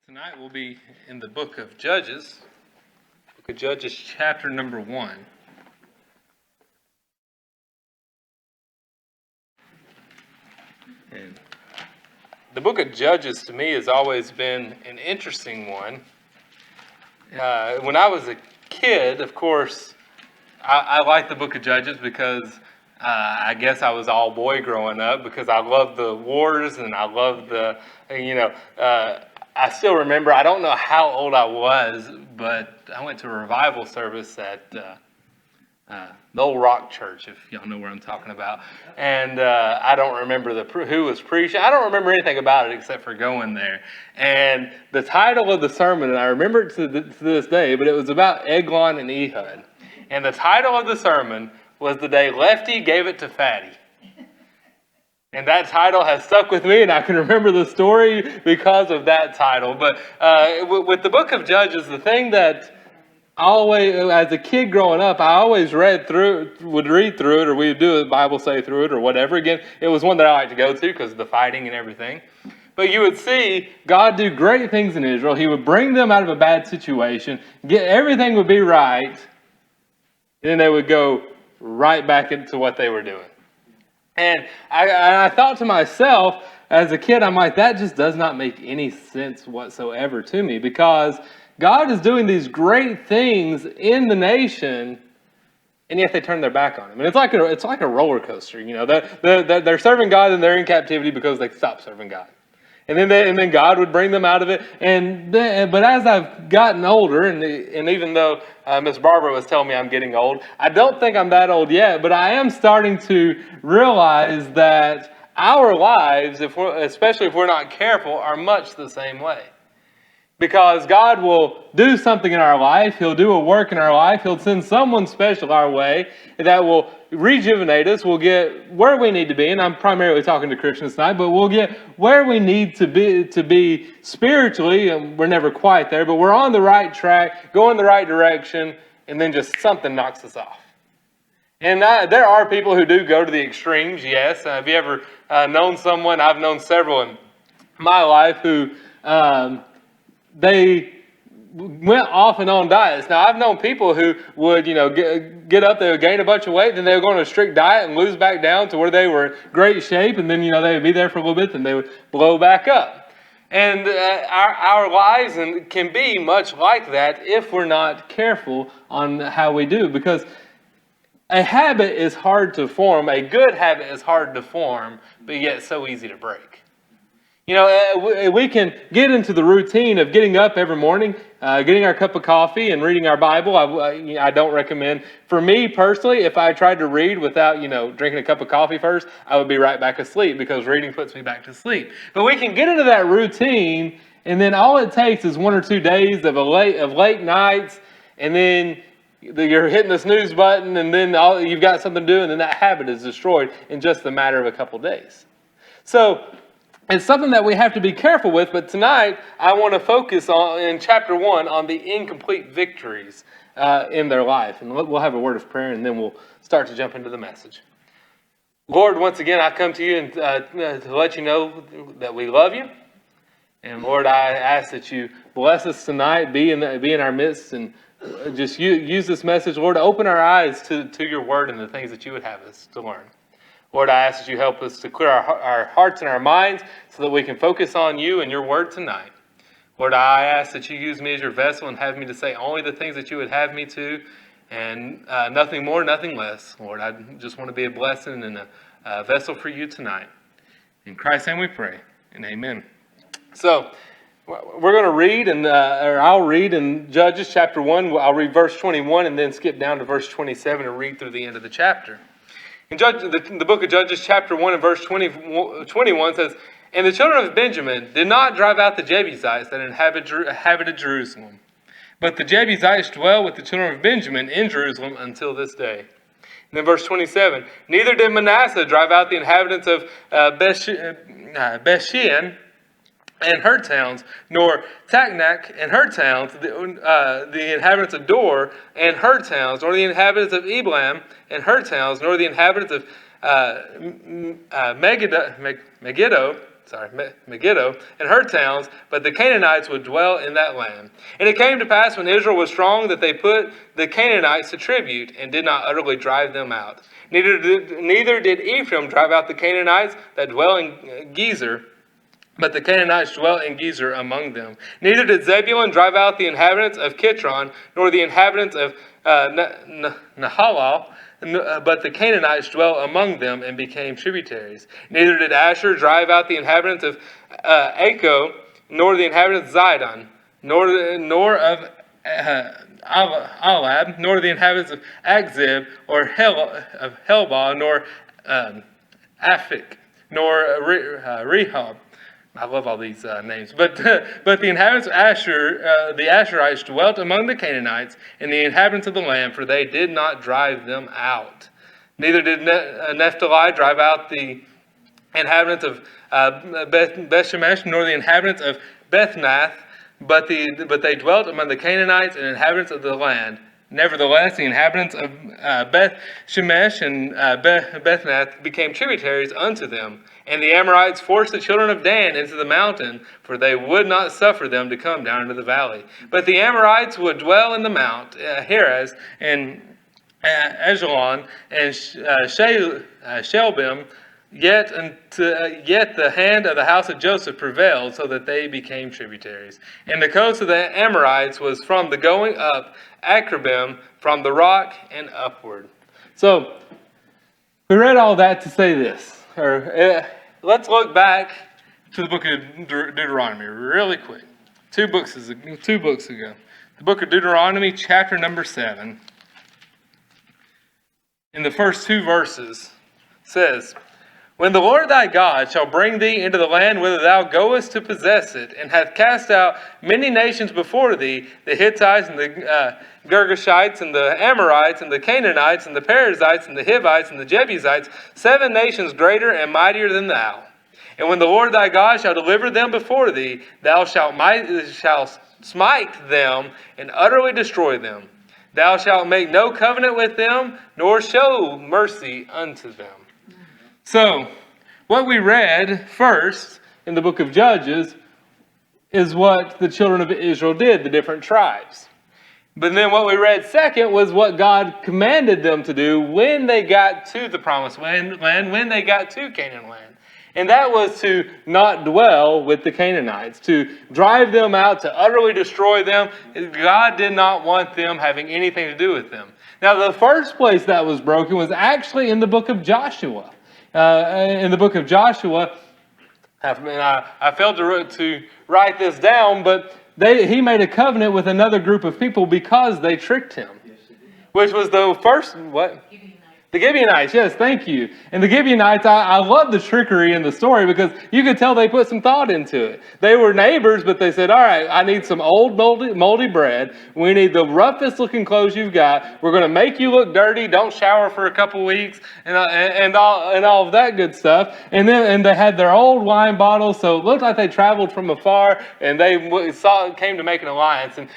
Tonight we'll be in the book of Judges. Book of Judges, chapter number 1. And the book of Judges to me has always been an interesting one. When I was a kid, of course, I liked the book of Judges because I guess I was all boy growing up because I loved the wars and I loved the, I still remember, I don't know how old I was, but I went to a revival service at the old Rock Church, if y'all know where I'm talking about. And I don't remember who was preaching. I don't remember anything about it except for going there. And the title of the sermon, and I remember it to this day, but it was about Eglon and Ehud. And the title of the sermon was The Day Lefty Gave It to Fatty. And that title has stuck with me, and I can remember the story because of that title. But with the book of Judges, the thing that always, as a kid growing up, I always would read through it, or we would do a Bible study through it, or whatever. Again, it was one that I liked to go to because of the fighting and everything. But you would see God do great things in Israel. He would bring them out of a bad situation. Everything would be right. And then they would go right back into what they were doing. And I thought to myself, as a kid, I'm like, that just does not make any sense whatsoever to me, because God is doing these great things in the nation, and yet they turn their back on Him. And it's like a roller coaster, they're serving God and they're in captivity because they stopped serving God. And then God would bring them out of it. But as I've gotten older, and even though Miss Barbara was telling me I'm getting old, I don't think I'm that old yet. But I am starting to realize that our lives, especially if we're not careful, are much the same way. Because God will do something in our life. He'll do a work in our life. He'll send someone special our way that will rejuvenate us. We'll get where we need to be. And I'm primarily talking to Christians tonight, but we'll get where we need to be spiritually. And we're never quite there, but we're on the right track, going the right direction, and then just something knocks us off. And there are people who do go to the extremes, yes. Have you ever known someone? I've known several in my life who they went off and on diets. Now, I've known people who would, get up, they would gain a bunch of weight, then they would go on a strict diet and lose back down to where they were in great shape, and then, they would be there for a little bit, then they would blow back up. And our lives can be much like that if we're not careful on how we do, because a habit is hard to form, a good habit is hard to form, but yet so easy to break. We can get into the routine of getting up every morning, getting our cup of coffee and reading our Bible. I don't recommend, for me personally, if I tried to read without, drinking a cup of coffee first, I would be right back asleep because reading puts me back to sleep. But we can get into that routine, and then all it takes is 1 or 2 days of late nights, and then you're hitting the snooze button, and then you've got something to do, and then that habit is destroyed in just a matter of a couple days. So it's something that we have to be careful with, but tonight I want to focus on, in chapter 1, on the incomplete victories in their life. And we'll have a word of prayer, and then we'll start to jump into the message. Lord, once again, I come to you and to let you know that we love you. And Lord, I ask that you bless us tonight, be in our midst, and just use this message, Lord, to open our eyes to your word and the things that you would have us to learn. Lord, I ask that you help us to clear our hearts and our minds so that we can focus on you and your word tonight. Lord, I ask that you use me as your vessel and have me to say only the things that you would have me to, and nothing more, nothing less. Lord, I just want to be a blessing and a vessel for you tonight. In Christ's name we pray, and amen. So, we're going to read, or I'll read in Judges chapter 1. I'll read verse 21 and then skip down to verse 27 and read through the end of the chapter. In the book of Judges, chapter 1 and verse 21 says, "And the children of Benjamin did not drive out the Jebusites that inhabited Jerusalem. But the Jebusites dwell with the children of Benjamin in Jerusalem until this day." And then verse 27, "Neither did Manasseh drive out the inhabitants of Bethshean and her towns, nor Taknak and her towns, the inhabitants of Dor and her towns, nor the inhabitants of Eblam and her towns, nor the inhabitants of Megiddo Megiddo and her towns, but the Canaanites would dwell in that land. And it came to pass when Israel was strong that they put the Canaanites to tribute and did not utterly drive them out. Neither did Ephraim drive out the Canaanites that dwell in Gezer, but the Canaanites dwelt in Gezer among them. Neither did Zebulun drive out the inhabitants of Kitron, nor the inhabitants of Nahalal, but the Canaanites dwelt among them and became tributaries. Neither did Asher drive out the inhabitants of Acco, nor the inhabitants of Zidon, nor of Alab, nor the inhabitants of Akzib, or of Helbah, nor Aphik, nor Rehob. I love all these names. But the inhabitants of Asher, the Asherites, dwelt among the Canaanites and the inhabitants of the land, for they did not drive them out. Neither did Naphtali drive out the inhabitants of Bethshemesh, nor the inhabitants of Bethnath, but they dwelt among the Canaanites and inhabitants of the land. Nevertheless, the inhabitants of Beth-Shemesh and Bethnath became tributaries unto them. And the Amorites forced the children of Dan into the mountain, for they would not suffer them to come down into the valley. But the Amorites would dwell in the mount, Heres and Ejalon and Shelbim. Yet the hand of the house of Joseph prevailed, so that they became tributaries. And the coast of the Amorites was from the going up Akrabim, from the rock and upward. So, we read all that to say this. Let's look back to the book of Deuteronomy really quick. Two books ago. The book of Deuteronomy, chapter number 7. In the first 2 verses, says, When the Lord thy God shall bring thee into the land whither thou goest to possess it, and hath cast out many nations before thee, the Hittites and the Girgashites and the Amorites and the Canaanites and the Perizzites and the Hivites and the Jebusites, 7 nations greater and mightier than thou. And when the Lord thy God shall deliver them before thee, thou shalt smite them and utterly destroy them. Thou shalt make no covenant with them, nor show mercy unto them. So, what we read first in the book of Judges is what the children of Israel did, the different tribes. But then what we read second was what God commanded them to do when they got to the promised land, when they got to Canaan land. And that was to not dwell with the Canaanites, to drive them out, to utterly destroy them. God did not want them having anything to do with them. Now, the first place that was broken was actually in the book of Joshua. In the book of Joshua, I failed to write this down, but he made a covenant with another group of people because they tricked him. Which was the first, what? The Gibeonites, yes, thank you. And the Gibeonites, I love the trickery in the story because you could tell they put some thought into it. They were neighbors, but they said, all right, I need some old moldy bread. We need the roughest looking clothes you've got. We're going to make you look dirty. Don't shower for a couple weeks and all of that good stuff. And they had their old wine bottles, so it looked like they traveled from afar and they came to make an alliance. And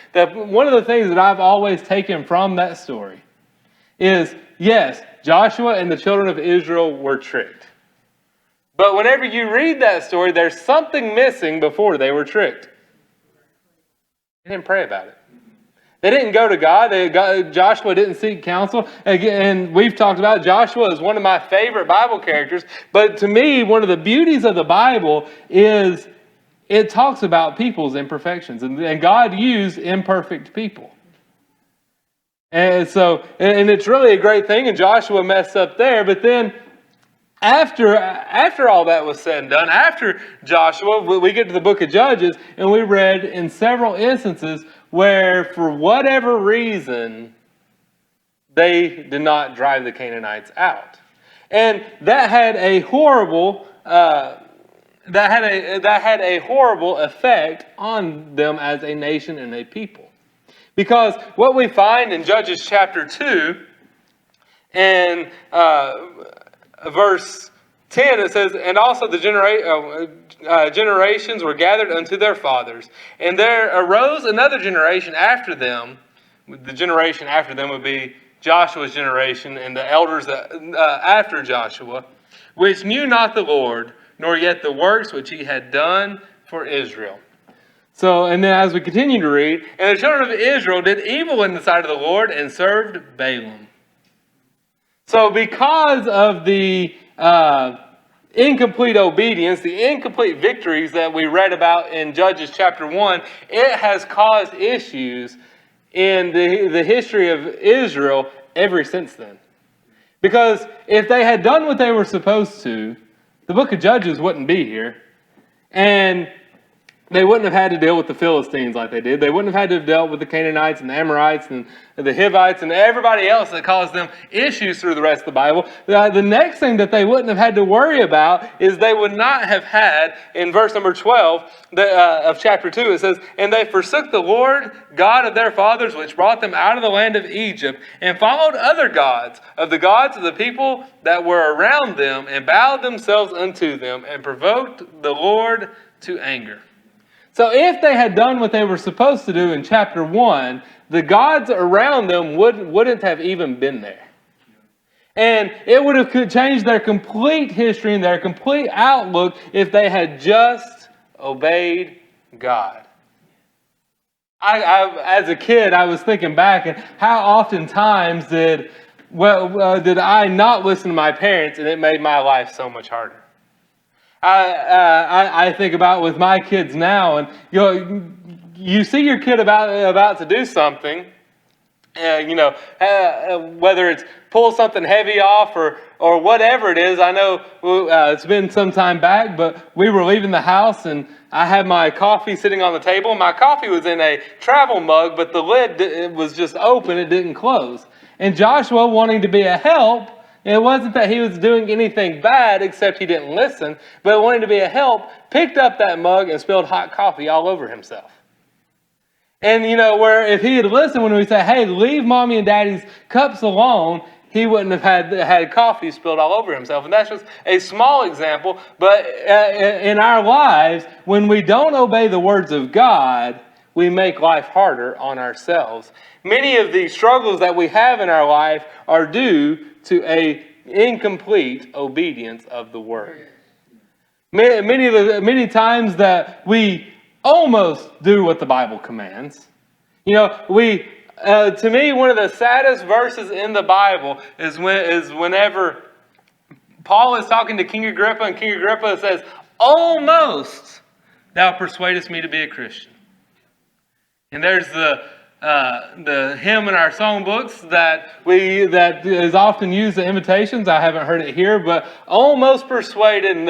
one of the things that I've always taken from that story is, yes, Joshua and the children of Israel were tricked. But whenever you read that story, there's something missing before they were tricked. They didn't pray about it. They didn't go to God. Joshua didn't seek counsel. And we've talked about Joshua as one of my favorite Bible characters. But to me, one of the beauties of the Bible is it talks about people's imperfections. And God used imperfect people. And so, and it's really a great thing, and Joshua messed up there, but then after all that was said and done, after Joshua, we get to the book of Judges, and we read in several instances where, for whatever reason, they did not drive the Canaanites out. And that had a horrible effect on them as a nation and a people. Because what we find in Judges chapter 2 and verse 10, it says, And also the generations were gathered unto their fathers. And there arose another generation after them. The generation after them would be Joshua's generation and the elders after Joshua, which knew not the Lord, nor yet the works which he had done for Israel. So, and then as we continue to read, and the children of Israel did evil in the sight of the Lord and served Balaam. So because of the incomplete obedience, the incomplete victories that we read about in Judges chapter 1, it has caused issues in the history of Israel ever since then. Because if they had done what they were supposed to, the book of Judges wouldn't be here. And they wouldn't have had to deal with the Philistines like they did. They wouldn't have had to have dealt with the Canaanites and the Amorites and the Hivites and everybody else that caused them issues through the rest of the Bible. The next thing that they wouldn't have had to worry about is they would not have had, in verse number 12 of chapter 2, it says, "And they forsook the Lord God of their fathers, which brought them out of the land of Egypt, and followed other gods of the people that were around them, and bowed themselves unto them, and provoked the Lord to anger." So if they had done what they were supposed to do in chapter 1, the gods around them wouldn't have even been there. And it would have changed their complete history and their complete outlook if they had just obeyed God. As a kid, I was thinking back and how oftentimes did I not listen to my parents, and it made my life so much harder. I think about with my kids now, and you see your kid about to do something, whether it's pull something heavy off or whatever it is. I know it's been some time back, but we were leaving the house and I had my coffee sitting on the table. My coffee was in a travel mug, but the lid was just open; it didn't close. And Joshua, wanting to be a help. It wasn't that he was doing anything bad, except he didn't listen, but wanting to be a help, picked up that mug and spilled hot coffee all over himself. And where if he had listened when we said, "Hey, leave mommy and daddy's cups alone," he wouldn't have had coffee spilled all over himself. And that's just a small example, but in our lives, when we don't obey the words of God, we make life harder on ourselves. Many of the struggles that we have in our life are due to a incomplete obedience of the word. Many times that we almost do what the Bible commands. To me, one of the saddest verses in the Bible is whenever Paul is talking to King Agrippa, and King Agrippa says, "Almost thou persuadest me to be a Christian." And there's the hymn in our songbooks that is often used in invitations. I haven't heard it here, but "almost persuaded," and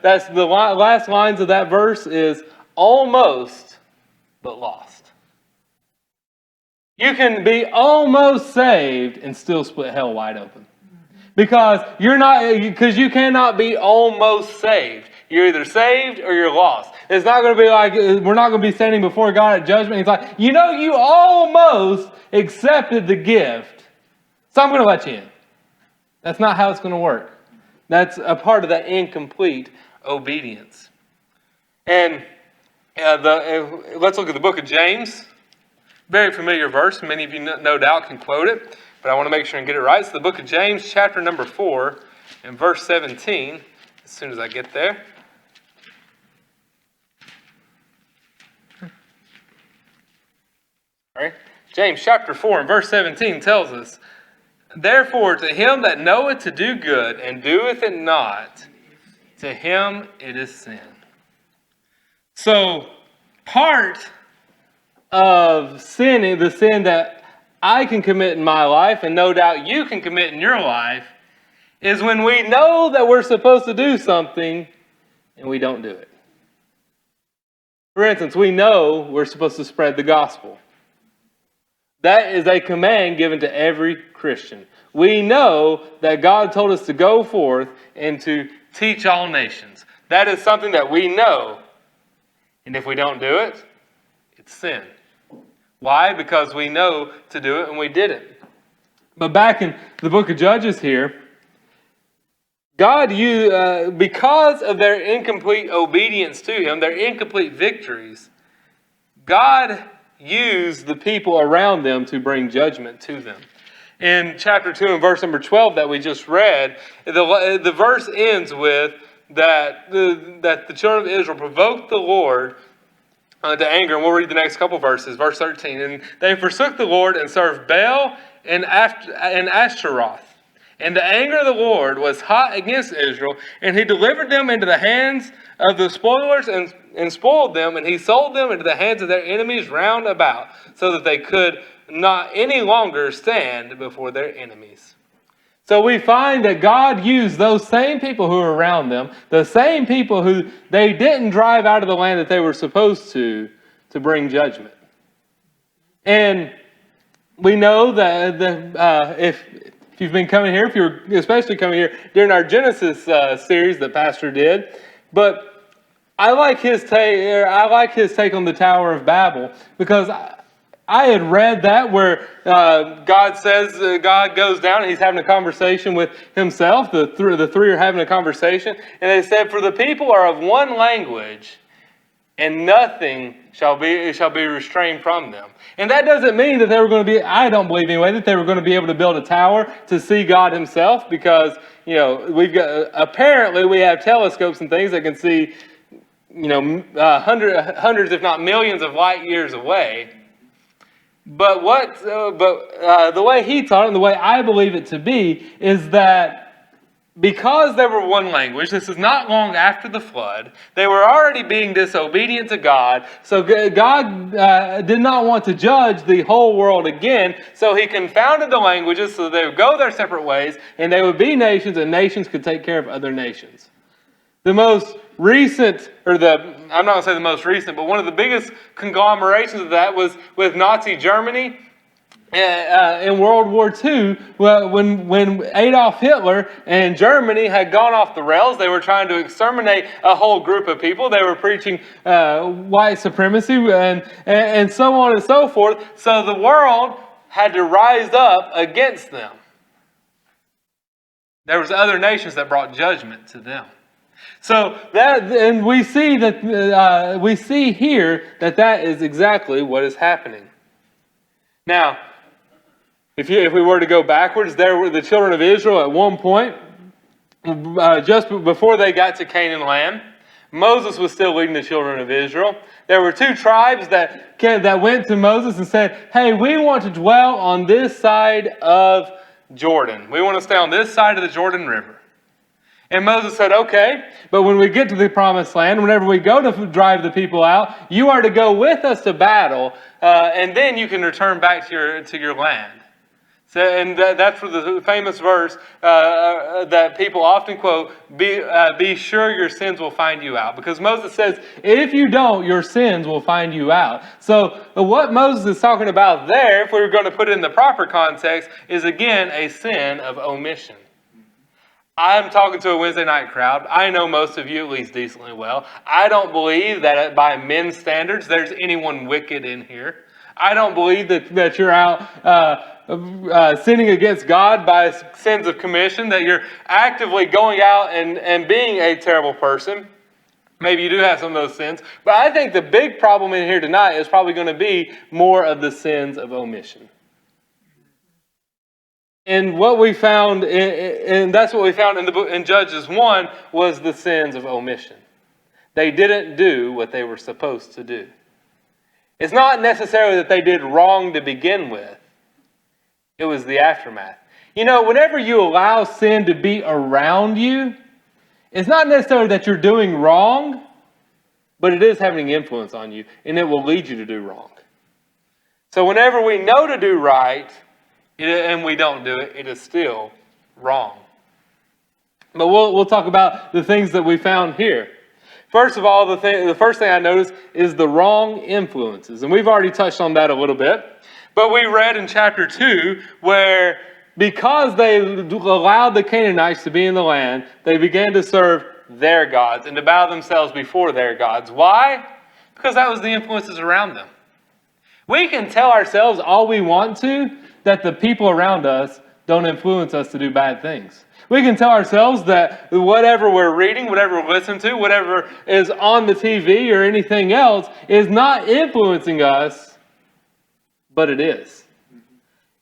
that's the last lines of that verse is "almost but lost." You can be almost saved and still split hell wide open, because you cannot be almost saved. You're either saved or you're lost. It's not going to be like, we're not going to be standing before God at judgment. He's like, you almost accepted the gift, so I'm going to let you in. That's not how it's going to work. That's a part of that incomplete obedience. And let's look at the book of James. Very familiar verse. Many of you no doubt can quote it, but I want to make sure and get it right. It's the book of James, chapter number 4, and verse 17, as soon as I get there. All right. James chapter 4 and verse 17 tells us, "Therefore to him that knoweth to do good and doeth it not, to him it is sin." So part of sin, the sin that I can commit in my life, and no doubt you can commit in your life, is when we know that we're supposed to do something and we don't do it. For instance, we know we're supposed to spread the gospel. That is a command given to every Christian. We know that God told us to go forth and to teach all nations. That is something that we know. And if we don't do it, it's sin. Why? Because we know to do it and we didn't. But back in the book of Judges here, God, because of their incomplete obedience to Him, their incomplete victories, God used the people around them to bring judgment to them. In chapter 2 and verse number 12 that we just read, the verse ends with, that the children of Israel provoked the Lord to anger. And we'll read the next couple verses. Verse 13. And they forsook the Lord and served Baal and Ashtaroth. And the anger of the Lord was hot against Israel, and he delivered them into the hands of the spoilers and spoiled them, and he sold them into the hands of their enemies round about, so that they could not any longer stand before their enemies. So we find that God used those same people who were around them, the same people who they didn't drive out of the land that they were supposed to bring judgment. And we know that if you've been coming here, if you're especially coming here during our Genesis series that Pastor did, but I like his take on the Tower of Babel, because I had read that where God says God goes down and he's having a conversation with himself. The three are having a conversation, and they said, "For the people are of one language, and nothing shall be restrained from them." And that doesn't mean that they were going to be, I don't believe anyway, that they were going to be able to build a tower to see God himself, because, apparently we have telescopes and things that can see, hundreds if not millions of light years away. But the way he taught it, and the way I believe it to be, is that because they were one language, this is not long after the flood, they were already being disobedient to God, so God did not want to judge the whole world again, so he confounded the languages so they would go their separate ways, and they would be nations, and nations could take care of other nations. The most recent, I'm not going to say the most recent, but one of the biggest conglomerations of that was with Nazi Germany in World War II, when Adolf Hitler and Germany had gone off the rails. They were trying to exterminate a whole group of people. They were preaching white supremacy and so on and so forth. So the world had to rise up against them. There was other nations that brought judgment to them. So and we see here that is exactly what is happening. Now, if we were to go backwards, there were the children of Israel at one point, just before they got to Canaan land. Moses was still leading the children of Israel. There were two tribes that went to Moses and said, "Hey, we want to dwell on this side of Jordan. We want to stay on this side of the Jordan River." And Moses said, "Okay, but when we get to the promised land, whenever we go to drive the people out, you are to go with us to battle, and then you can return back to your land." So, and that's where the famous verse that people often quote, be sure your sins will find you out. Because Moses says, if you don't, your sins will find you out. So what Moses is talking about there, if we were going to put it in the proper context, is again a sin of omission. I'm talking to a Wednesday night crowd. I know most of you at least decently well. I don't believe that by men's standards there's anyone wicked in here. I don't believe that you're out sinning against God by sins of commission, that you're actively going out and being a terrible person. Maybe you do have some of those sins. But I think the big problem in here tonight is probably going to be more of the sins of omission. And what we found, and that's what we found in the book in Judges 1, was the sins of omission. They didn't do what they were supposed to do. It's not necessarily that they did wrong to begin with. It was the aftermath. Whenever you allow sin to be around you, it's not necessarily that you're doing wrong, but it is having influence on you, and it will lead you to do wrong. So whenever we know to do right, and we don't do it, it is still wrong. But we'll talk about the things that we found here. First of all, the first thing I noticed is the wrong influences. And we've already touched on that a little bit. But we read in chapter 2 where because they allowed the Canaanites to be in the land, they began to serve their gods and to bow themselves before their gods. Why? Because that was the influences around them. We can tell ourselves all we want to that the people around us don't influence us to do bad things. We can tell ourselves that whatever we're reading, whatever we're listening to, whatever is on the TV or anything else is not influencing us, but it is.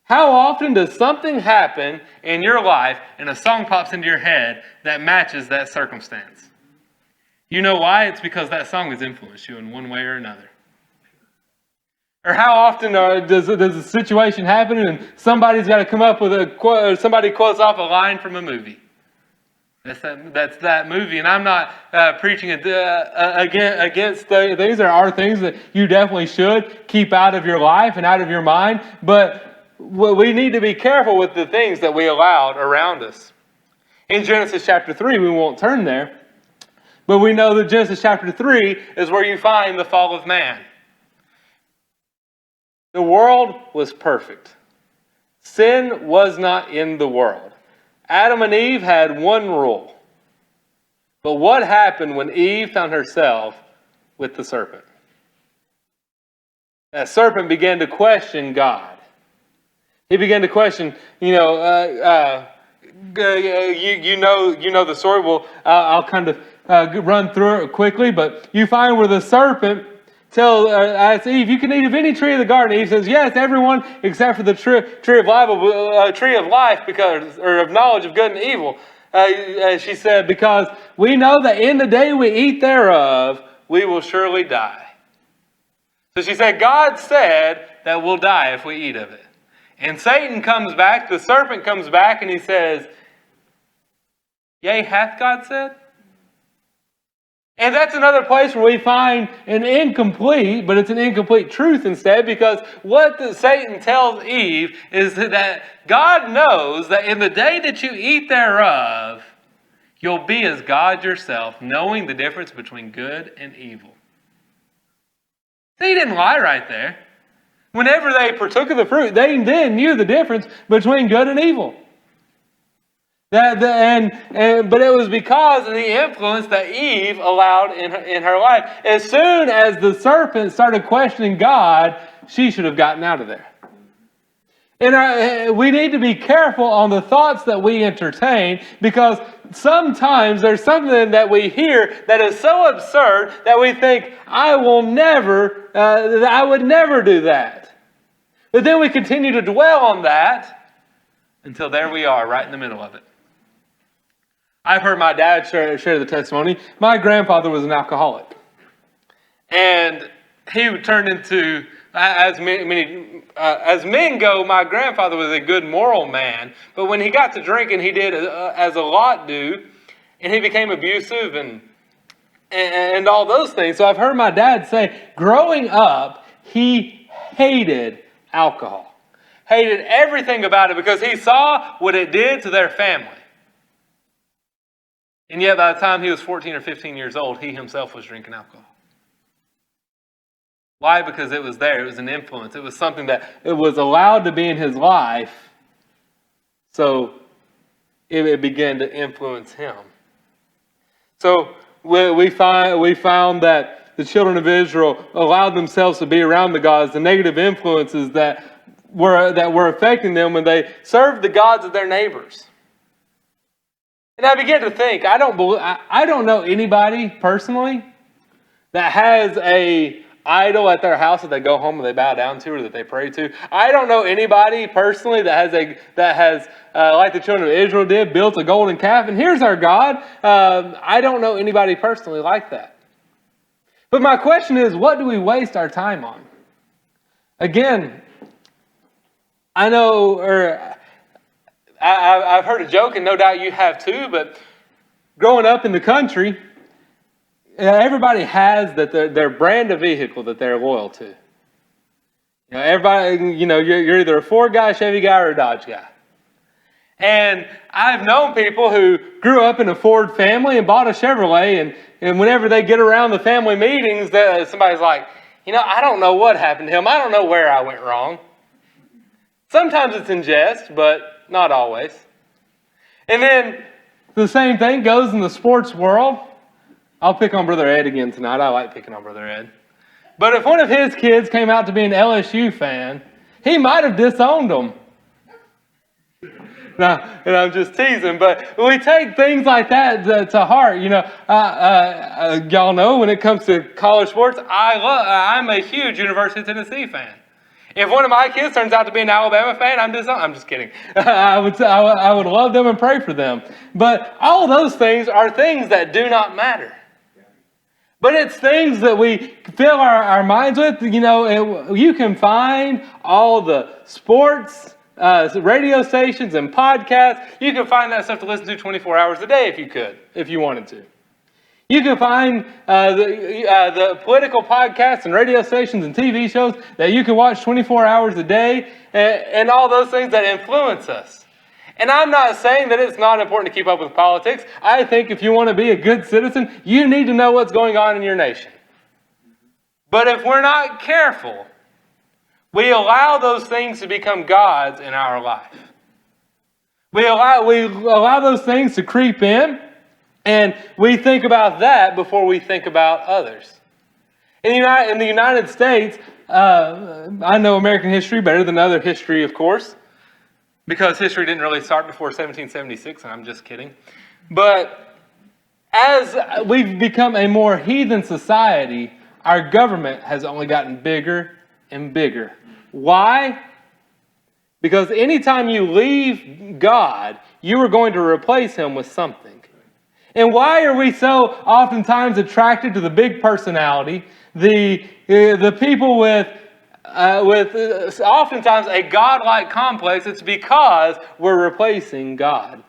How often does something happen in your life and a song pops into your head that matches that circumstance? You know why? It's because that song has influenced you in one way or another. Or how often does a situation happen and somebody's got to come up with a quote, or somebody quotes off a line from a movie. That's that movie, and I'm not preaching against things. There are things that you definitely should keep out of your life and out of your mind, but we need to be careful with the things that we allow around us. In Genesis chapter 3, we won't turn there, but we know that Genesis chapter 3 is where you find the fall of man. The world was perfect. Sin was not in the world. Adam and Eve had one rule. But what happened when Eve found herself with the serpent? That serpent began to question God. He began to question, you know the story. Well, I'll kind of run through it quickly, but you find where the serpent asks Eve, you can eat of any tree of the garden. Eve says, yes, everyone except for the tree of life, or of knowledge of good and evil. She said, because we know that in the day we eat thereof, we will surely die. So she said, God said that we'll die if we eat of it. And Satan comes back, the serpent comes back, and he says, yea, hath God said? And that's another place where we find an incomplete, but it's an incomplete truth instead, because what Satan tells Eve is that God knows that in the day that you eat thereof, you'll be as God yourself, knowing the difference between good and evil. So he didn't lie right there. Whenever they partook of the fruit, they then knew the difference between good and evil. But it was because of the influence that Eve allowed in her life. As soon as the serpent started questioning God, she should have gotten out of there. And we need to be careful on the thoughts that we entertain, because sometimes there's something that we hear that is so absurd that we think, I would never do that. But then we continue to dwell on that until there we are, right in the middle of it. I've heard my dad share the testimony. My grandfather was an alcoholic. And he turned into, as men go, my grandfather was a good moral man. But when he got to drinking, he did as a lot do. And he became abusive and all those things. So I've heard my dad say, growing up, he hated alcohol. Hated everything about it because he saw what it did to their family. And yet by the time he was 14 or 15 years old, he himself was drinking alcohol. Why? Because it was there. It was an influence. It was something that it was allowed to be in his life. So it began to influence him. So we found that the children of Israel allowed themselves to be around the gods, the negative influences that were affecting them when they served the gods of their neighbors. And I began to think, I don't know anybody personally that has a idol at their house that they go home and they bow down to or that they pray to. I don't know anybody personally that has like the children of Israel did, built a golden calf and here's our God. I don't know anybody personally like that. But my question is, what do we waste our time on? Again, I know, I've heard a joke, and no doubt you have too, but growing up in the country, everybody has their brand of vehicle that they're loyal to. Everybody, you're either a Ford guy, Chevy guy, or a Dodge guy. And I've known people who grew up in a Ford family and bought a Chevrolet, and whenever they get around the family meetings, somebody's like, I don't know what happened to him. I don't know where I went wrong. Sometimes it's in jest, but not always. And then the same thing goes in the sports world. I'll pick on Brother Ed again tonight. I like picking on Brother Ed. But if one of his kids came out to be an LSU fan, he might have disowned them. No, and I'm just teasing, but we take things like that to heart. Y'all know when it comes to college sports, I'm a huge University of Tennessee fan. If one of my kids turns out to be an Alabama fan, I'm just kidding. I would love them and pray for them. But all those things are things that do not matter. But it's things that we fill our minds with. You know, you can find all the sports, radio stations and podcasts. You can find that stuff to listen to 24 hours a day if you wanted to. You can find the political podcasts and radio stations and TV shows that you can watch 24 hours a day and all those things that influence us. And I'm not saying that it's not important to keep up with politics. I think if you want to be a good citizen, you need to know what's going on in your nation. But if we're not careful, we allow those things to become gods in our life. We allow those things to creep in, and we think about that before we think about others. In the United States, I know American history better than other history, of course, because history didn't really start before 1776, and I'm just kidding. But as we've become a more heathen society, our government has only gotten bigger and bigger. Why? Because anytime you leave God, you are going to replace Him with something. And why are we so oftentimes attracted to the big personality, the people with oftentimes a godlike complex? It's because we're replacing God.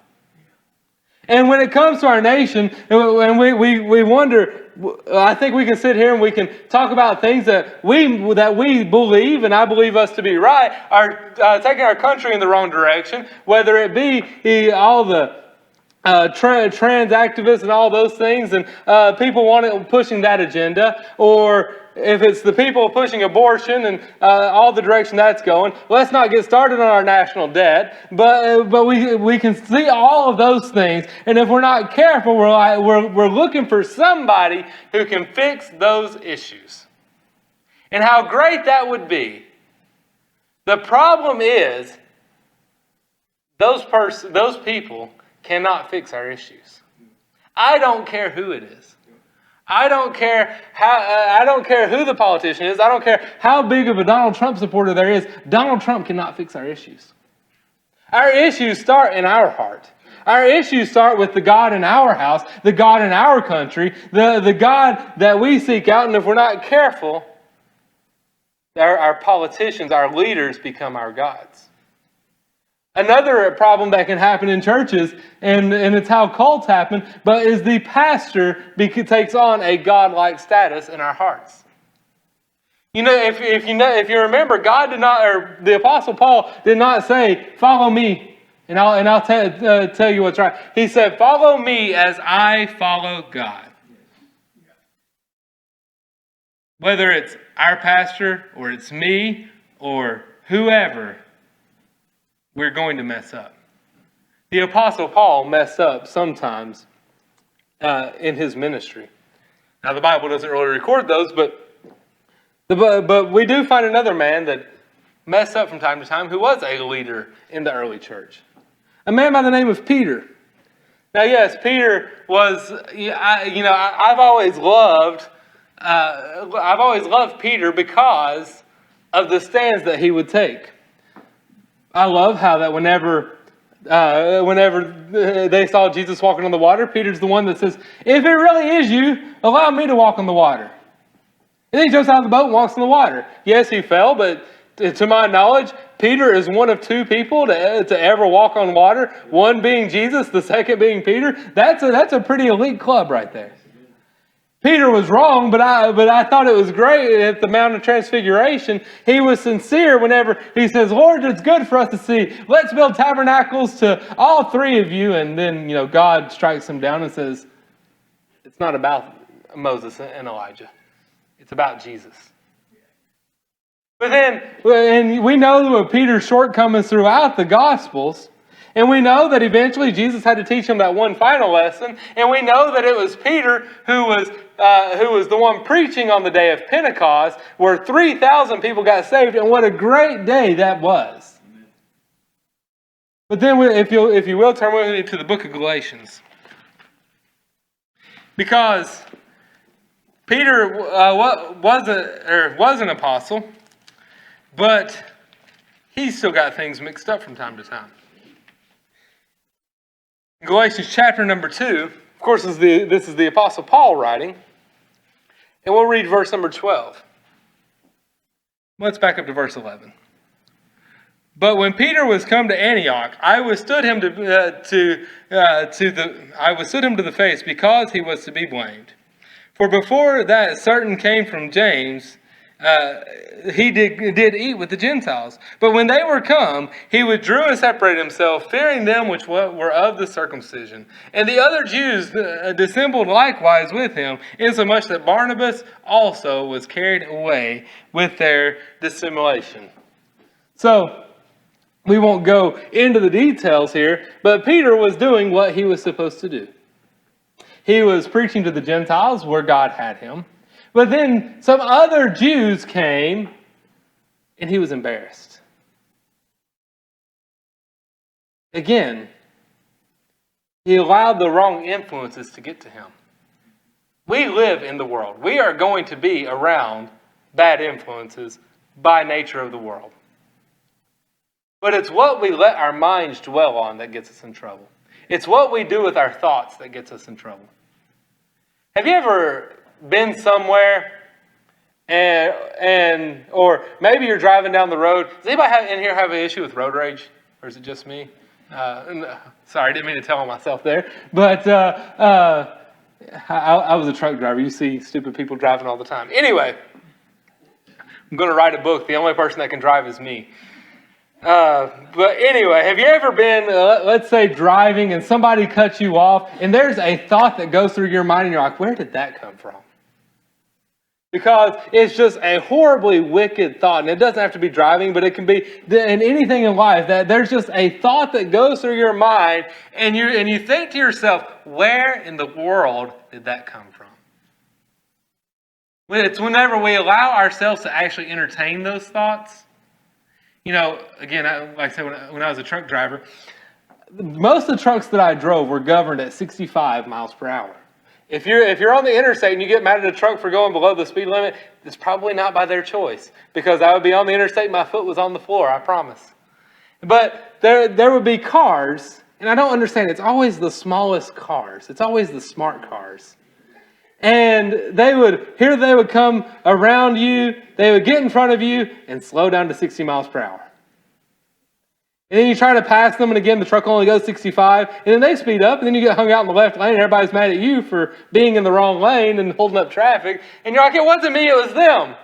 And when it comes to our nation, and we wonder, I think we can sit here and we can talk about things that we believe, and I believe us to be right, are taking our country in the wrong direction, whether it be all the trans activists and all those things, and people pushing that agenda, or if it's the people pushing abortion and all the direction that's going. Let's not get started on our national debt, but we can see all of those things, and if we're not careful, we're looking for somebody who can fix those issues. And how great that would be. The problem is those people cannot fix our issues. I don't care who it is. I don't care who the politician is. I don't care how big of a Donald Trump supporter there is. Donald Trump cannot fix our issues. Our issues start in our heart. Our issues start with the God in our house, the God in our country, the God that we seek out. And if we're not careful, our politicians, our leaders become our gods. Another problem that can happen in churches, and it's how cults happen, but is the pastor takes on a godlike status in our hearts. You know, if you remember, God did not, or the Apostle Paul did not say, "Follow me, and I'll tell you what's right." He said, "Follow me as I follow God." Whether it's our pastor or it's me or whoever, we're going to mess up. The Apostle Paul messed up sometimes in his ministry. Now, the Bible doesn't really record those, but we do find another man that messed up from time to time who was a leader in the early church. A man by the name of Peter. Now, yes, Peter was, I've always loved Peter because of the stands that he would take. I love how that whenever they saw Jesus walking on the water, Peter's the one that says, "If it really is you, allow me to walk on the water." And then he jumps out of the boat and walks on the water. Yes, he fell, but to my knowledge, Peter is one of two people to ever walk on water. One being Jesus, the second being Peter. That's a pretty elite club right there. Peter was wrong, but I thought it was great at the Mount of Transfiguration. He was sincere whenever he says, "Lord, it's good for us to see. Let's build tabernacles to all three of you." And then, God strikes him down and says, "It's not about Moses and Elijah. It's about Jesus." But then, and we know Peter's shortcomings throughout the Gospels. And we know that eventually Jesus had to teach him that one final lesson. And we know that it was Peter who was the one preaching on the day of Pentecost, where 3,000 people got saved. And what a great day that was. But then, if you will, turn with me to the book of Galatians. Because Peter was an apostle, but he still got things mixed up from time to time. Galatians chapter number 2, of course, this is the Apostle Paul writing. And we'll read verse number 12. Let's back up to verse 11. But when Peter was come to Antioch, I withstood him to the face, because he was to be blamed. For before that certain came from James, he did eat with the Gentiles. But when they were come, he withdrew and separated himself, fearing them which were of the circumcision. And the other Jews dissembled likewise with him, insomuch that Barnabas also was carried away with their dissimulation. So, we won't go into the details here, but Peter was doing what he was supposed to do. He was preaching to the Gentiles where God had him. But then some other Jews came, and he was embarrassed. Again, he allowed the wrong influences to get to him. We live in the world. We are going to be around bad influences by nature of the world. But it's what we let our minds dwell on that gets us in trouble. It's what we do with our thoughts that gets us in trouble. Have you ever been somewhere or maybe you're driving down the road? Does anybody in here have an issue with road rage? Or is it just me? Sorry, I didn't mean to tell on myself there. But I was a truck driver. You see stupid people driving all the time. Anyway, I'm going to write a book. The only person that can drive is me. But anyway, have you ever been, let's say, driving and somebody cuts you off and there's a thought that goes through your mind and you're like, where did that come from? Because it's just a horribly wicked thought. And it doesn't have to be driving, but it can be in anything in life. That there's just a thought that goes through your mind and you think to yourself, where in the world did that come from? It's whenever we allow ourselves to actually entertain those thoughts. You know, again, like I said, when I was a truck driver, most of the trucks that I drove were governed at 65 miles per hour. If you're on the interstate and you get mad at a truck for going below the speed limit, it's probably not by their choice. Because I would be on the interstate and my foot was on the floor, I promise. But there would be cars, and I don't understand, it's always the smallest cars. It's always the smart cars. And they would come around you, they would get in front of you and slow down to 60 miles per hour. And then you try to pass them, and again, the truck only goes 65, and then they speed up, and then you get hung out in the left lane, and everybody's mad at you for being in the wrong lane and holding up traffic, and you're like, it wasn't me, it was them.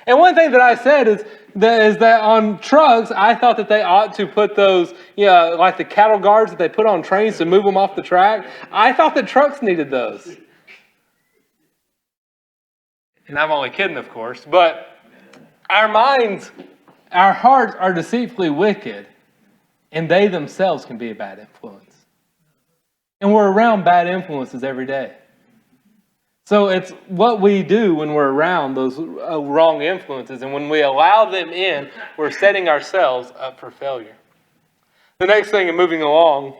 And one thing that I said is that on trucks, I thought that they ought to put those, like the cattle guards that they put on trains to move them off the track. I thought that trucks needed those. And I'm only kidding, of course, but our minds, our hearts are deceitfully wicked. And they themselves can be a bad influence. And we're around bad influences every day. So it's what we do when we're around those wrong influences. And when we allow them in, we're setting ourselves up for failure. The next thing in moving along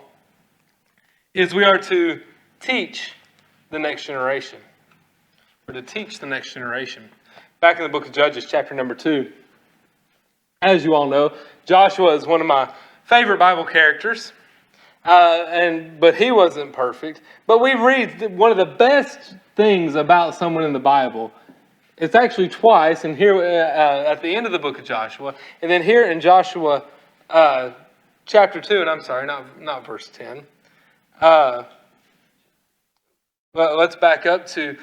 is we are to teach the next generation. We're to teach the next generation. Back in the book of Judges, chapter number 2. As you all know, Joshua is one of my favorite Bible characters, but he wasn't perfect. But we read one of the best things about someone in the Bible. It's actually twice, and here at the end of the book of Joshua, and then here in Joshua chapter 2, and I'm sorry, not verse 10. But let's back up to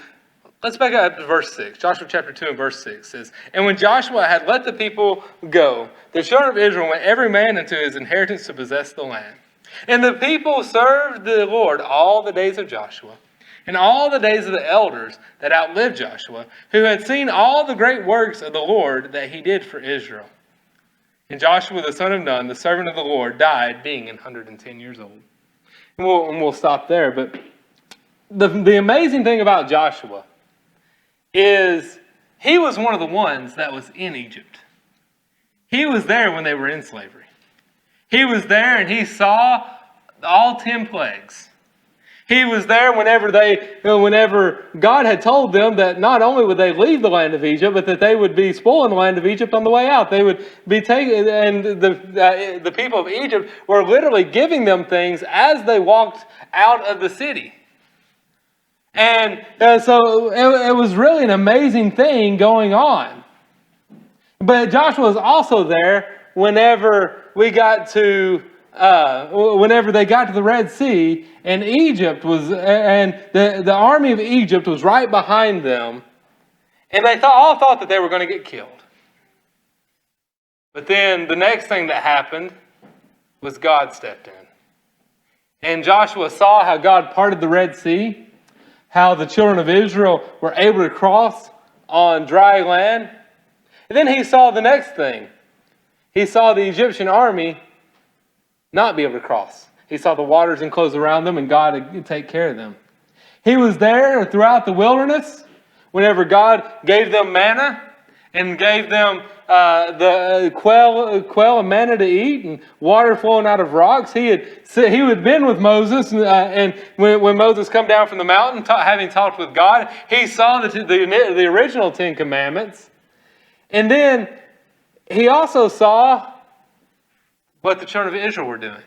verse 6. Joshua chapter 2 and verse 6 says, And when Joshua had let the people go, the children of Israel went every man into his inheritance to possess the land. And the people served the Lord all the days of Joshua, and all the days of the elders that outlived Joshua, who had seen all the great works of the Lord that he did for Israel. And Joshua the son of Nun, the servant of the Lord, died being 110 years old. And we'll stop there, but the amazing thing about Joshua is he was one of the ones that was in Egypt. He was there when they were in slavery. He was there and he saw all 10 plagues. He was there whenever God had told them that not only would they leave the land of Egypt, but that they would be spoiling the land of Egypt on the way out. They would be taken, and the people of Egypt were literally giving them things as they walked out of the city. And so it was really an amazing thing going on. But Joshua was also there whenever they got to the Red Sea, and the army of Egypt was right behind them, and they all thought that they were going to get killed. But then the next thing that happened was God stepped in. And Joshua saw how God parted the Red Sea, how the children of Israel were able to cross on dry land. And then he saw the next thing. He saw the Egyptian army not be able to cross. He saw the waters enclose around them and God would take care of them. He was there throughout the wilderness whenever God gave them manna and gave them the quail and manna to eat and water flowing out of rocks. He had been with Moses, and when Moses come down from the mountain, having talked with God, he saw the original 10 Commandments. And then he also saw what the children of Israel were doing.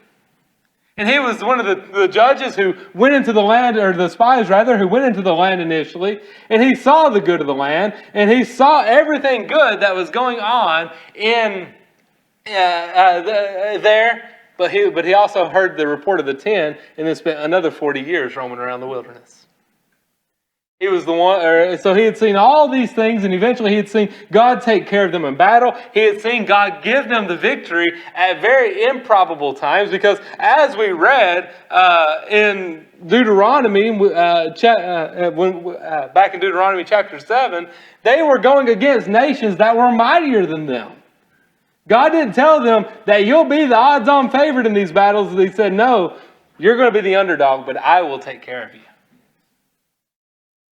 And he was one of the judges who went into the land, or the spies rather, who went into the land initially. And he saw the good of the land. And he saw everything good that was going on there. But he also heard the report of the 10 and then spent another 40 years roaming around the wilderness. He was the one, so he had seen all these things, and eventually he had seen God take care of them in battle. He had seen God give them the victory at very improbable times, because as we read in Deuteronomy, back in Deuteronomy chapter 7, they were going against nations that were mightier than them. God didn't tell them that you'll be the odds-on favorite in these battles. He said, no, you're going to be the underdog, but I will take care of you.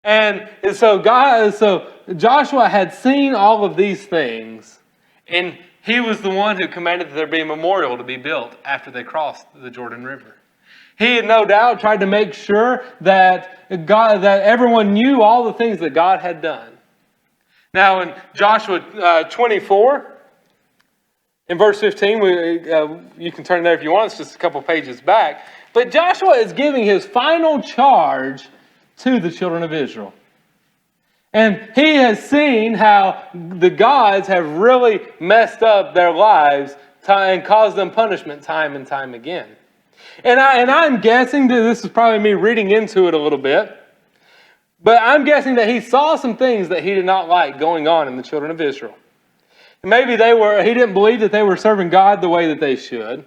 And so Joshua had seen all of these things, and he was the one who commanded that there be a memorial to be built after they crossed the Jordan River. He had no doubt tried to make sure that everyone knew all the things that God had done. Now in Joshua 24, in verse 15, you can turn there if you want. It's just a couple pages back. But Joshua is giving his final charge to the children of Israel. And he has seen how the gods have really messed up their lives and caused them punishment time and time again. And I'm guessing that this is probably me reading into it a little bit, but I'm guessing that he saw some things that he did not like going on in the children of Israel. Maybe he didn't believe that they were serving God the way that they should.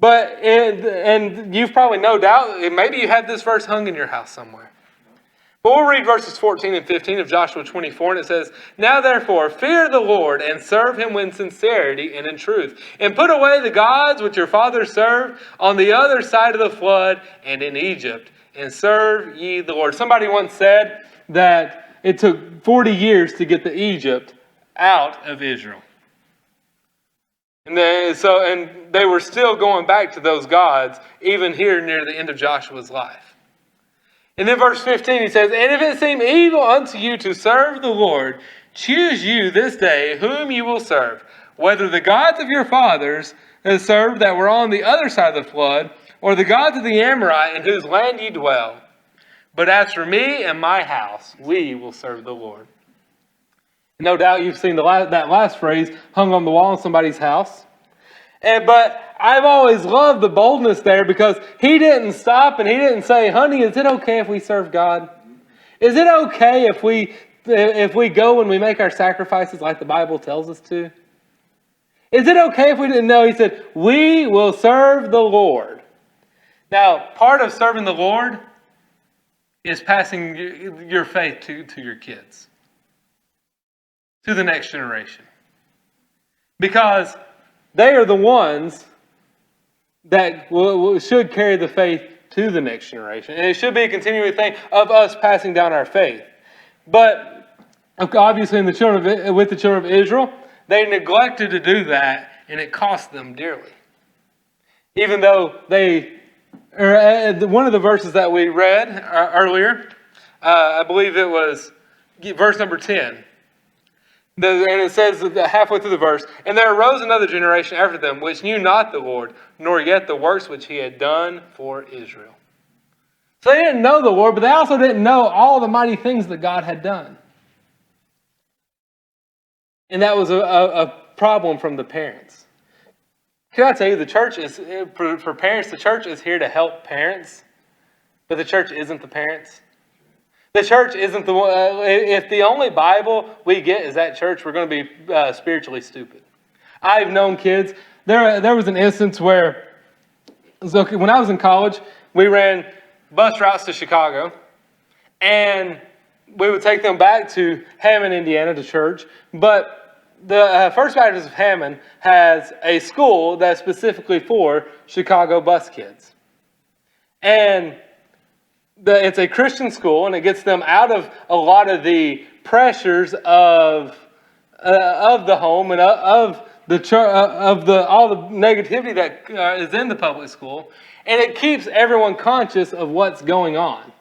And you've probably no doubt, maybe you have this verse hung in your house somewhere. But we'll read verses 14 and 15 of Joshua 24, and it says, "Now therefore fear the Lord, and serve him in sincerity and in truth, and put away the gods which your fathers served on the other side of the flood and in Egypt, and serve ye the Lord." Somebody once said that it took 40 years to get the Egypt out of Israel. And they were still going back to those gods, even here near the end of Joshua's life. And then verse 15, he says, "And if it seem evil unto you to serve the Lord, choose you this day whom you will serve, whether the gods of your fathers served that were on the other side of the flood, or the gods of the Amorite in whose land ye dwell. But as for me and my house, we will serve the Lord." No doubt you've seen that last phrase hung on the wall in somebody's house. But I've always loved the boldness there, because he didn't stop and he didn't say, "Honey, is it okay if we serve God? Is it okay if we go and we make our sacrifices like the Bible tells us to? Is it okay if we didn't?" No, he said, "We will serve the Lord." Now, part of serving the Lord is passing your faith to your kids, to the next generation. Because they are the ones that should carry the faith to the next generation. And it should be a continuing thing of us passing down our faith. But obviously with the children of Israel, they neglected to do that, and it cost them dearly. Even though one of the verses that we read earlier, I believe it was verse number 10. And it says halfway through the verse, "And there arose another generation after them, which knew not the Lord, nor yet the works which he had done for Israel." So they didn't know the Lord, but they also didn't know all the mighty things that God had done. And that was a problem from the parents. Can I tell you, the church is, for parents, the church is here to help parents, but the church isn't the parents. The church isn't the one. If the only Bible we get is that church, we're going to be spiritually stupid. I've known kids. There was an instance where, when I was in college, we ran bus routes to Chicago, and we would take them back to Hammond, Indiana, to church. But the First Baptist of Hammond has a school that's specifically for Chicago bus kids, and it's a Christian school, and it gets them out of a lot of the pressures of the home and of the church, all the negativity that is in the public school, and it keeps everyone conscious of what's going on.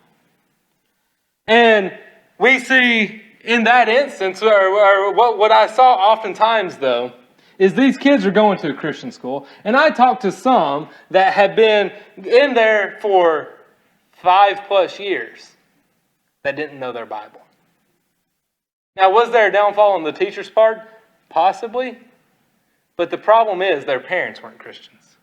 And we see in that instance, or what I saw oftentimes though, is these kids are going to a Christian school, and I talked to some that had been in there for 5+ years that didn't know their Bible. Now, was there a downfall on the teacher's part? Possibly. But the problem is their parents weren't Christians.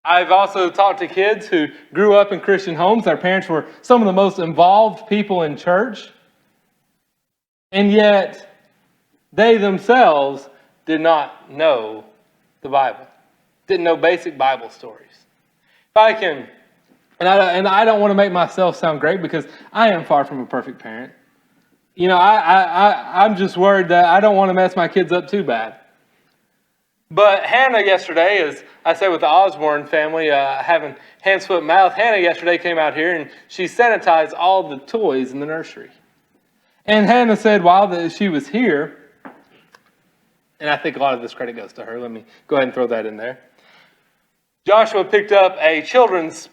I've also talked to kids who grew up in Christian homes. Their parents were some of the most involved people in church. And yet, they themselves did not know the Bible. Didn't know basic Bible stories. If I can... And I don't want to make myself sound great, because I am far from a perfect parent. You know, I'm just worried that I don't want to mess my kids up too bad. But Hannah yesterday, as I say with the Osborne family, having hands, foot, mouth, Hannah yesterday came out here and she sanitized all the toys in the nursery. And Hannah said while she was here, and I think a lot of this credit goes to her, let me go ahead and throw that in there. Joshua picked up a children's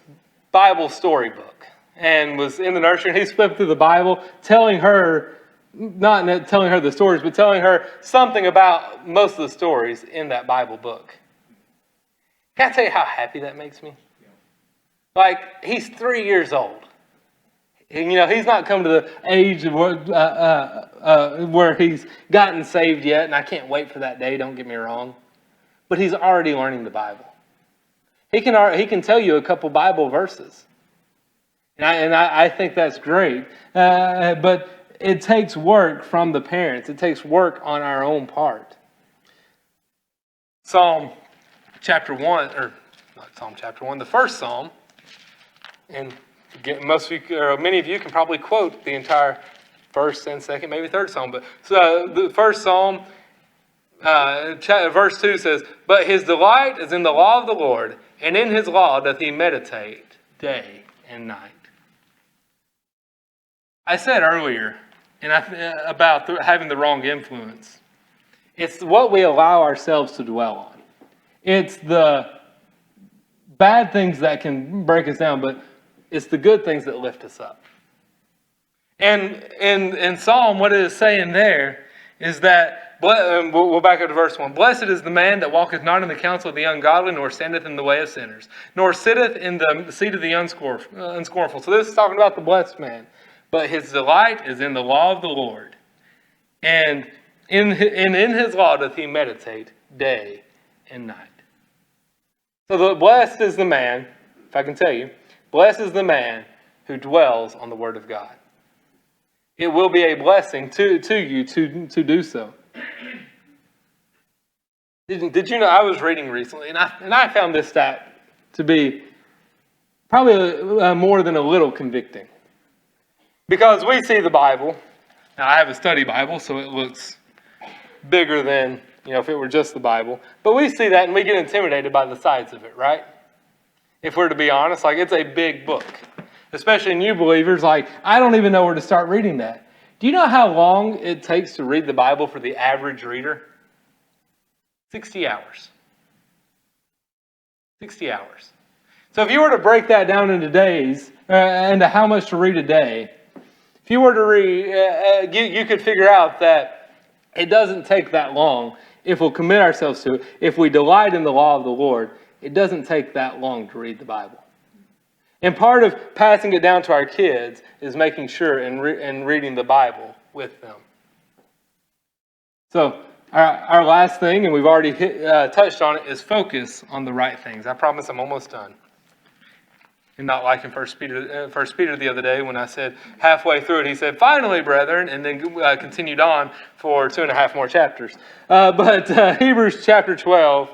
Bible storybook and was in the nursery, and he's flipped through the Bible, telling her, not telling her the stories, but telling her something about most of the stories in that Bible book. Can I tell you how happy that makes me? Like, he's 3 years old. And, he's not come to the age of where he's gotten saved yet, and I can't wait for that day, don't get me wrong. But he's already learning the Bible. He can tell you a couple Bible verses. And I think that's great. But it takes work from the parents. It takes work on our own part. Psalm chapter 1, or not Psalm chapter 1, the first Psalm. And most of you, or many of you can probably quote the entire first and second, maybe third Psalm. But so the first Psalm, verse 2 says, "But his delight is in the law of the Lord, and in his law doth he meditate day and night." I said earlier about having the wrong influence. It's what we allow ourselves to dwell on. It's the bad things that can break us down, but it's the good things that lift us up. And in Psalm, what it is saying there is that, we'll back up to verse 1. "Blessed is the man that walketh not in the counsel of the ungodly, nor standeth in the way of sinners, nor sitteth in the seat of the unscornful." So this is talking about the blessed man. "But his delight is in the law of the Lord, and in his law doth he meditate day and night." So the blessed is the man, if I can tell you, blessed is the man who dwells on the Word of God. It will be a blessing to you to do so. Did you know, I was reading recently, and I found this stat to be probably more than a little convicting. Because we see the Bible. Now, I have a study Bible, so it looks bigger than, if it were just the Bible. But we see that and we get intimidated by the size of it, right? If we're to be honest, it's a big book. Especially new believers, I don't even know where to start reading that. Do you know how long it takes to read the Bible for the average reader? 60 hours. 60 hours. So if you were to break that down into days, into how much to read a day, if you were to read, you could figure out that it doesn't take that long if we'll commit ourselves to it. If we delight in the law of the Lord, it doesn't take that long to read the Bible. And part of passing it down to our kids is making sure and reading the Bible with them. So our last thing, and we've already touched on it, is focus on the right things. I promise I'm almost done. And not like in 1 Peter the other day when I said halfway through it, he said, "Finally, brethren," and then continued on for 2.5 more chapters. But Hebrews chapter 12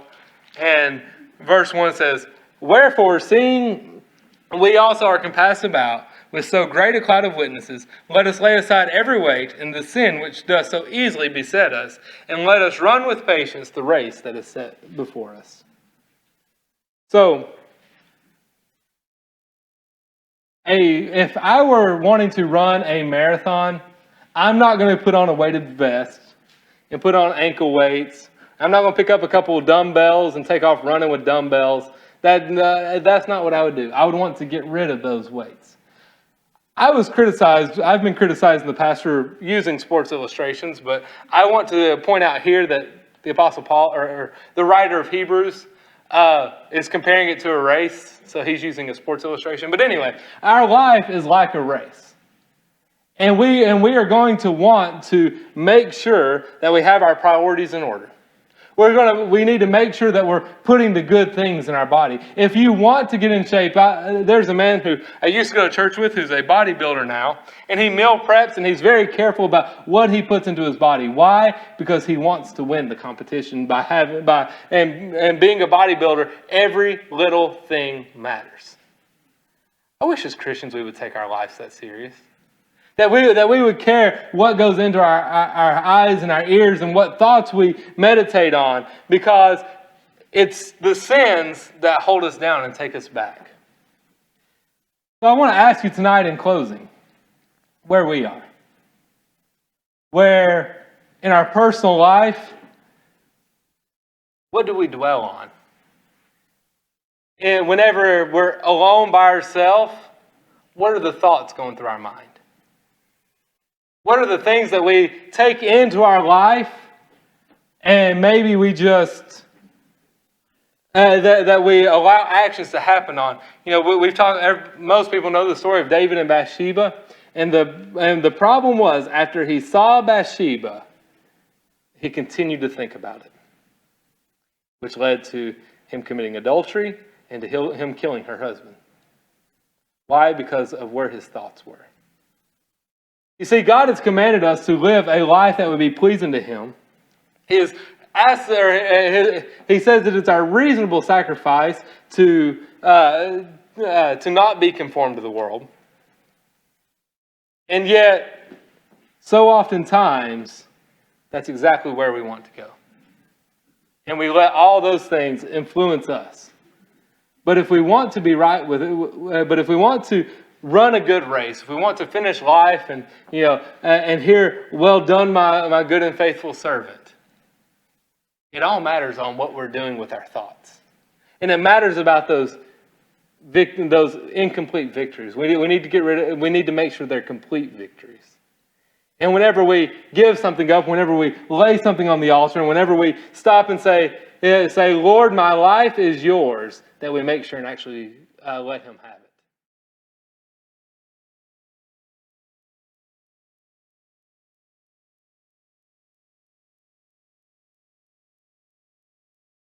and verse 1 says, "Wherefore, seeing we also are compassed about with so great a cloud of witnesses, let us lay aside every weight and the sin which does so easily beset us, and let us run with patience the race that is set before us." So, if I were wanting to run a marathon, I'm not going to put on a weighted vest and put on ankle weights. I'm not going to pick up a couple of dumbbells and take off running with dumbbells. That's not what I would do. I would want to get rid of those weights. I've been criticized in the past for using sports illustrations, but I want to point out here that the Apostle Paul, or the writer of Hebrews, is comparing it to a race, so he's using a sports illustration. But anyway, our life is like a race. And we are going to want to make sure that we have our priorities in order. We need to make sure that we're putting the good things in our body. If you want to get in shape, there's a man who I used to go to church with who's a bodybuilder now, and he meal preps and he's very careful about what he puts into his body. Why? Because he wants to win the competition and being a bodybuilder, every little thing matters. I wish as Christians we would take our lives that serious. That we would care what goes into our eyes and our ears and what thoughts we meditate on, because it's the sins that hold us down and take us back. So I want to ask you tonight in closing where we are. Where in our personal life, what do we dwell on? And whenever we're alone by ourselves, what are the thoughts going through our mind? What are the things that we take into our life and maybe we just, that we allow actions to happen on? You know, we've talked, most people know the story of David and Bathsheba. And the problem was, after he saw Bathsheba, he continued to think about it, which led to him committing adultery and to him killing her husband. Why? Because of where his thoughts were. You see, God has commanded us to live a life that would be pleasing to Him. He says that it's our reasonable sacrifice to not be conformed to the world. And yet, so oftentimes, that's exactly where we want to go. And we let all those things influence us. But if we want to be right with it, but if we want to run a good race, if we want to finish life and hear, "Well done, my good and faithful servant," it all matters on what we're doing with our thoughts. And it matters about those incomplete victories. We need to make sure they're complete victories. And whenever we give something up, whenever we lay something on the altar, and whenever we stop and say, "Lord, my life is yours," that we make sure and actually let Him have it.